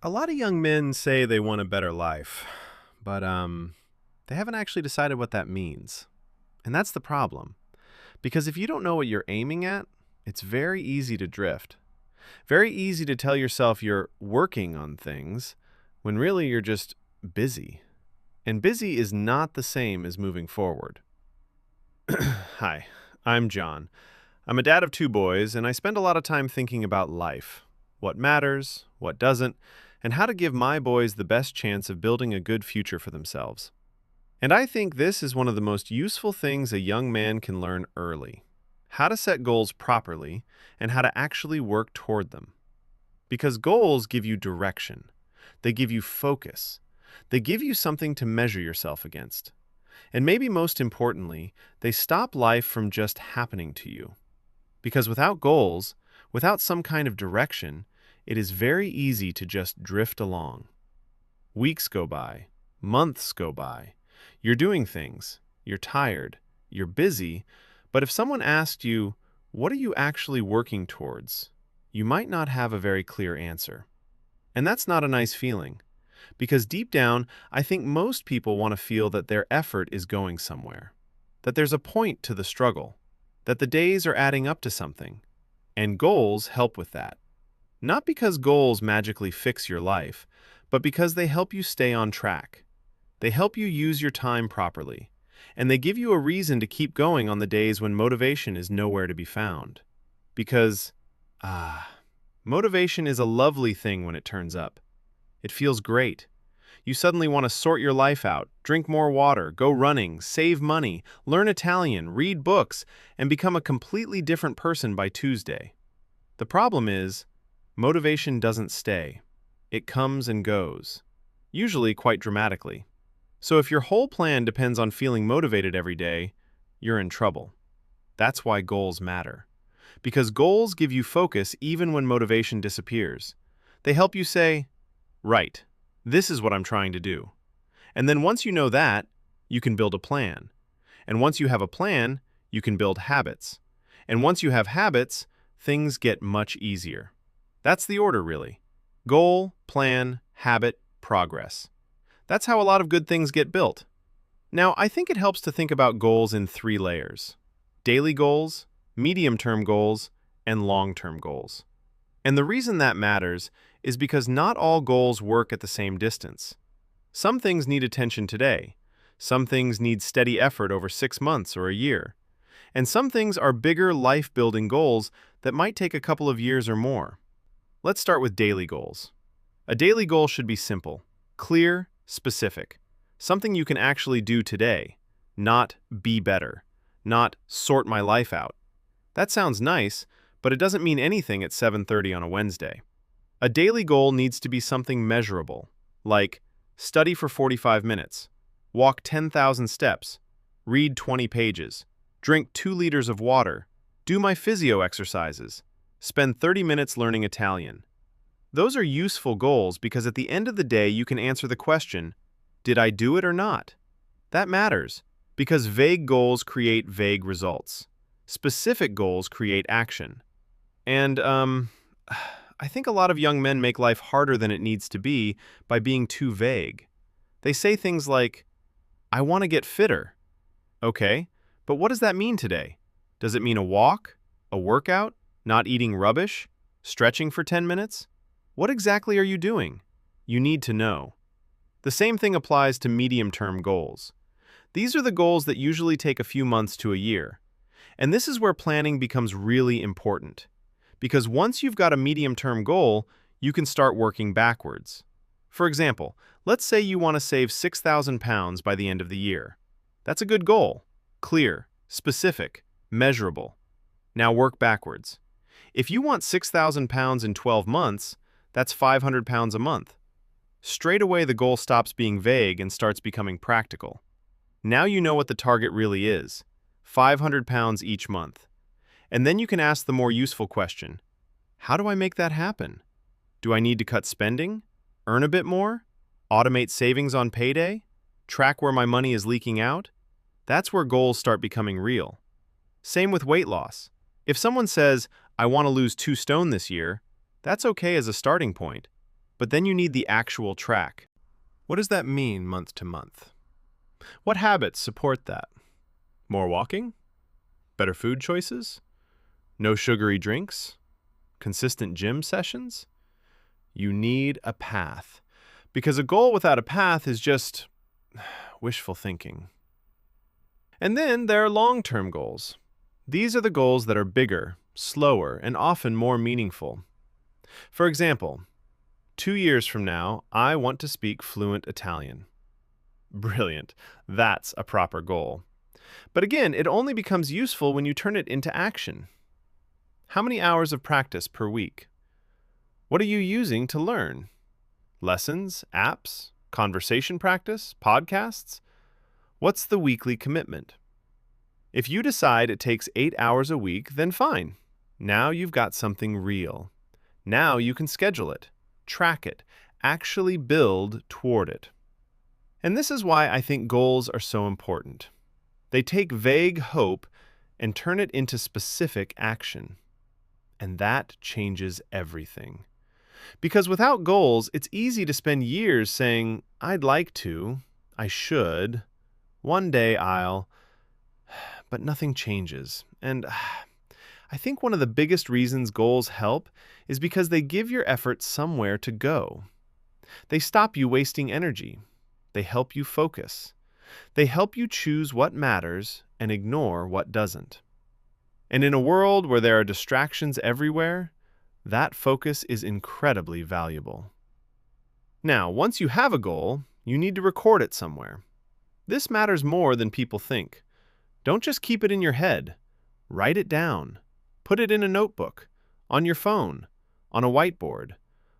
A lot of young men say they want a better life, but they haven't actually decided what that means. And that's the problem. Because if you don't know what you're aiming at, it's very easy to drift. Very easy to tell yourself you're working on things when really you're just busy. And busy is not the same as moving forward. Hi, I'm John. I'm a dad of two boys, and I spend a lot of time thinking about life, what matters, what doesn't, and how to give my boys the best chance of building a good future for themselves. And I think this is one of the most useful things a young man can learn early: how to set goals properly and how to actually work toward them. Because goals give you direction, they give you focus, they give you something to measure yourself against. And maybe most importantly, they stop life from just happening to you. Because without goals, without some kind of direction, it is very easy to just drift along. Weeks go by, months go by. You're doing things, you're tired, you're busy, but if someone asked you, what are you actually working towards? You might not have a very clear answer. And that's not a nice feeling, because deep down, I think most people want to feel that their effort is going somewhere, that there's a point to the struggle, that the days are adding up to something. And goals help with that. Not because goals magically fix your life, but because they help you stay on track. They help you use your time properly, and they give you a reason to keep going on the days when motivation is nowhere to be found. Because, motivation is a lovely thing when it turns up. It feels great. You suddenly want to sort your life out, drink more water, go running, save money, learn Italian, read books, and become a completely different person by Tuesday. The problem is, motivation doesn't stay. It comes and goes, usually quite dramatically. So if your whole plan depends on feeling motivated every day, you're in trouble. That's why goals matter. Because goals give you focus even when motivation disappears. They help you say, right, this is what I'm trying to do. And then once you know that, you can build a plan. And once you have a plan, you can build habits. And once you have habits, things get much easier. That's the order, really. Goal, plan, habit, progress. That's how a lot of good things get built. Now, I think it helps to think about goals in three layers: daily goals, medium-term goals, and long-term goals. And the reason that matters is because not all goals work at the same distance. Some things need attention today. Some things need steady effort over 6 months or a year. And some things are bigger life-building goals that might take a couple of years or more. Let's start with daily goals. A daily goal should be simple, clear, specific. Something you can actually do today, not be better, not sort my life out. That sounds nice, but it doesn't mean anything at 7:30 on a Wednesday. A daily goal needs to be something measurable, like study for 45 minutes, walk 10,000 steps, read 20 pages, drink 2 liters of water, do my physio exercises, spend 30 minutes learning Italian. Those are useful goals because at the end of the day you can answer the question, did I do it or not? That matters, because vague goals create vague results. Specific goals create action. And, I think a lot of young men make life harder than it needs to be by being too vague. They say things like, I want to get fitter. Okay, but what does that mean today? Does it mean a walk? A workout? Not eating rubbish? Stretching for 10 minutes? What exactly are you doing? You need to know. The same thing applies to medium-term goals. These are the goals that usually take a few months to a year. And this is where planning becomes really important. Because once you've got a medium-term goal, you can start working backwards. For example, let's say you want to save 6,000 pounds by the end of the year. That's a good goal. Clear, specific, measurable. Now work backwards. If you want 6,000 pounds in 12 months, that's 500 pounds a month. Straight away the goal stops being vague and starts becoming practical. Now you know what the target really is: 500 pounds each month. And then you can ask the more useful question, how do I make that happen? Do I need to cut spending? Earn a bit more? Automate savings on payday? Track where my money is leaking out? That's where goals start becoming real. Same with weight loss. If someone says, I want to lose 2 stone this year, that's okay as a starting point. But then you need the actual track. What does that mean month to month? What habits support that? More walking? Better food choices? No sugary drinks? Consistent gym sessions? You need a path. Because a goal without a path is just wishful thinking. And then there are long-term goals. These are the goals that are bigger, slower, and often more meaningful. For example, 2 years from now, I want to speak fluent Italian. Brilliant. That's a proper goal. But again, it only becomes useful when you turn it into action. How many hours of practice per week? What are you using to learn? Lessons, apps, conversation practice, podcasts? What's the weekly commitment? If you decide it takes 8 hours a week, then fine. Now you've got something real. Now you can schedule it, track it, actually build toward it. And this is why I think goals are so important. They take vague hope and turn it into specific action. And that changes everything. Because without goals, it's easy to spend years saying, I'd like to, I should, one day I'll, but nothing changes. And I think one of the biggest reasons goals help is because they give your effort somewhere to go. They stop you wasting energy. They help you focus. They help you choose what matters and ignore what doesn't. And in a world where there are distractions everywhere, that focus is incredibly valuable. Now, once you have a goal, you need to record it somewhere. This matters more than people think. Don't just keep it in your head. Write it down. Put it in a notebook, on your phone, on a whiteboard,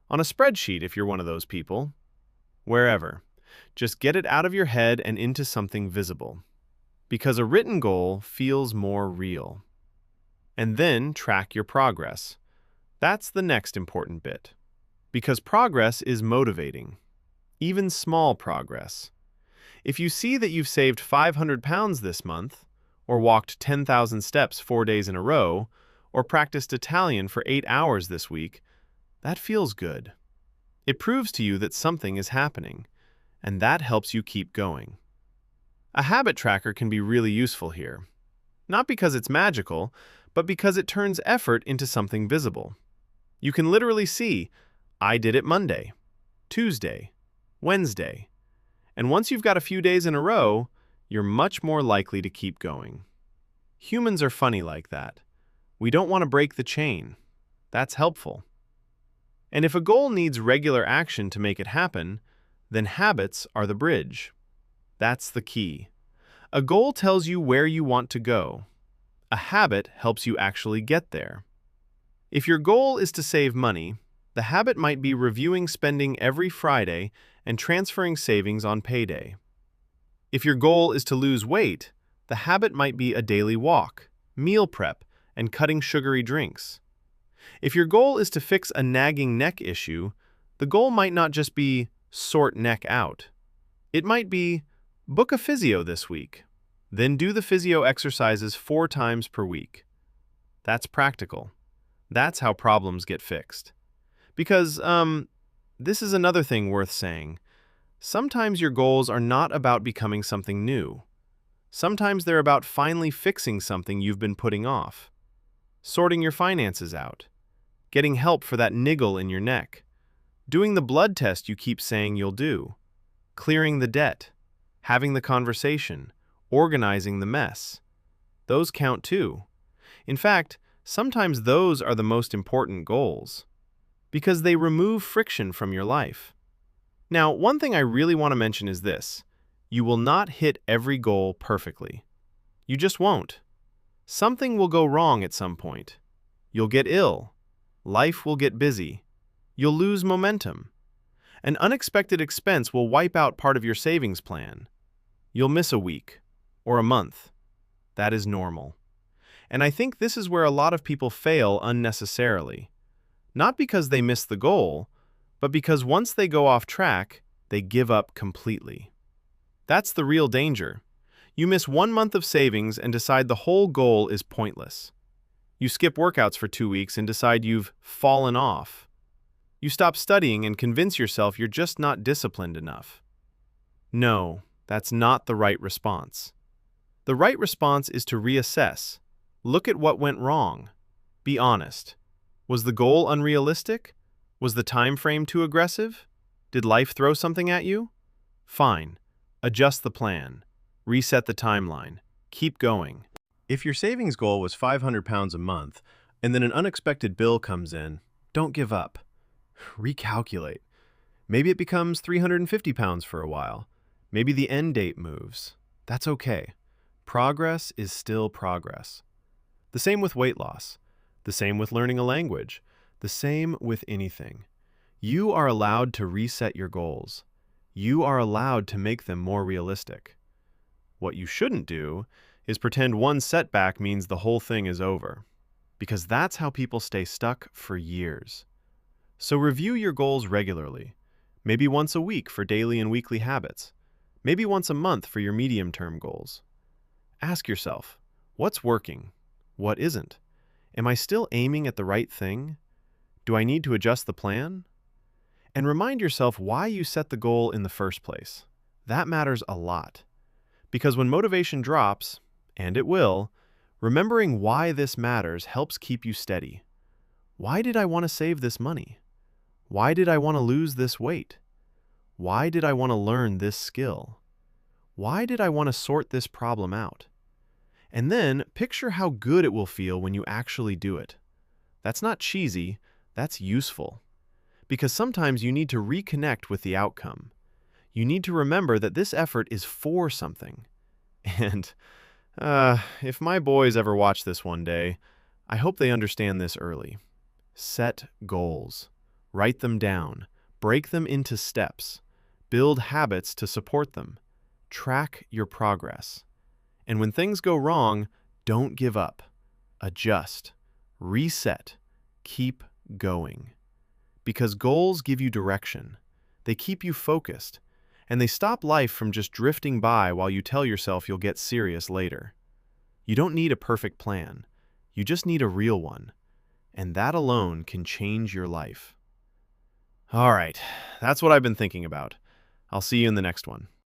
on a spreadsheet if you're one of those people. Wherever. Just get it out of your head and into something visible. Because a written goal feels more real. And then track your progress. That's the next important bit. Because progress is motivating. Even small progress. If you see that you've saved 500 pounds this month, or walked 10,000 steps 4 days in a row, or practiced Italian for 8 hours this week, that feels good. It proves to you that something is happening, and that helps you keep going. A habit tracker can be really useful here. Not because it's magical, but because it turns effort into something visible. You can literally see, I did it Monday, Tuesday, Wednesday. And once you've got a few days in a row, you're much more likely to keep going. Humans are funny like that. We don't want to break the chain. That's helpful. And if a goal needs regular action to make it happen, then habits are the bridge. That's the key. A goal tells you where you want to go. A habit helps you actually get there. If your goal is to save money, the habit might be reviewing spending every Friday and transferring savings on payday. If your goal is to lose weight, the habit might be a daily walk, meal prep, and cutting sugary drinks. If your goal is to fix a nagging neck issue, the goal might not just be sort neck out. It might be book a physio this week, then do the physio exercises 4 times per week. That's practical. That's how problems get fixed. Because, this is another thing worth saying. Sometimes your goals are not about becoming something new. Sometimes they're about finally fixing something you've been putting off. Sorting your finances out. Getting help for that niggle in your neck. Doing the blood test you keep saying you'll do. Clearing the debt. Having the conversation. Organizing the mess. Those count too. In fact, sometimes those are the most important goals. Because they remove friction from your life. Now, one thing I really want to mention is this. You will not hit every goal perfectly. You just won't. Something will go wrong at some point. You'll get ill. Life will get busy. You'll lose momentum. An unexpected expense will wipe out part of your savings plan. You'll miss a week or a month. That is normal. And I think this is where a lot of people fail unnecessarily. Not because they miss the goal, but because once they go off track, they give up completely. That's the real danger. You miss 1 month of savings and decide the whole goal is pointless. You skip workouts for 2 weeks and decide you've fallen off. You stop studying and convince yourself you're just not disciplined enough. No, that's not the right response. The right response is to reassess. Look at what went wrong. Be honest. Was the goal unrealistic? Was the time frame too aggressive? Did life throw something at you? Fine. Adjust the plan. Reset the timeline. Keep going. If your savings goal was £500 a month, and then an unexpected bill comes in, don't give up. Recalculate. Maybe it becomes £350 for a while. Maybe the end date moves. That's okay. Progress is still progress. The same with weight loss. The same with learning a language. The same with anything. You are allowed to reset your goals. You are allowed to make them more realistic. What you shouldn't do is pretend one setback means the whole thing is over, because that's how people stay stuck for years. So review your goals regularly, maybe once a week for daily and weekly habits, maybe once a month for your medium-term goals. Ask yourself, what's working? What isn't? Am I still aiming at the right thing? Do I need to adjust the plan? And remind yourself why you set the goal in the first place. That matters a lot. Because when motivation drops, and it will, remembering why this matters helps keep you steady. Why did I want to save this money? Why did I want to lose this weight? Why did I want to learn this skill? Why did I want to sort this problem out? And then picture how good it will feel when you actually do it. That's not cheesy, that's useful. Because sometimes you need to reconnect with the outcome. You need to remember that this effort is for something. And, if my boys ever watch this one day, I hope they understand this early. Set goals. Write them down. Break them into steps. Build habits to support them. Track your progress. And when things go wrong, don't give up. Adjust. Reset. Keep going. Because goals give you direction. They keep you focused. And they stop life from just drifting by while you tell yourself you'll get serious later. You don't need a perfect plan. You just need a real one. And that alone can change your life. All right, that's what I've been thinking about. I'll see you in the next one.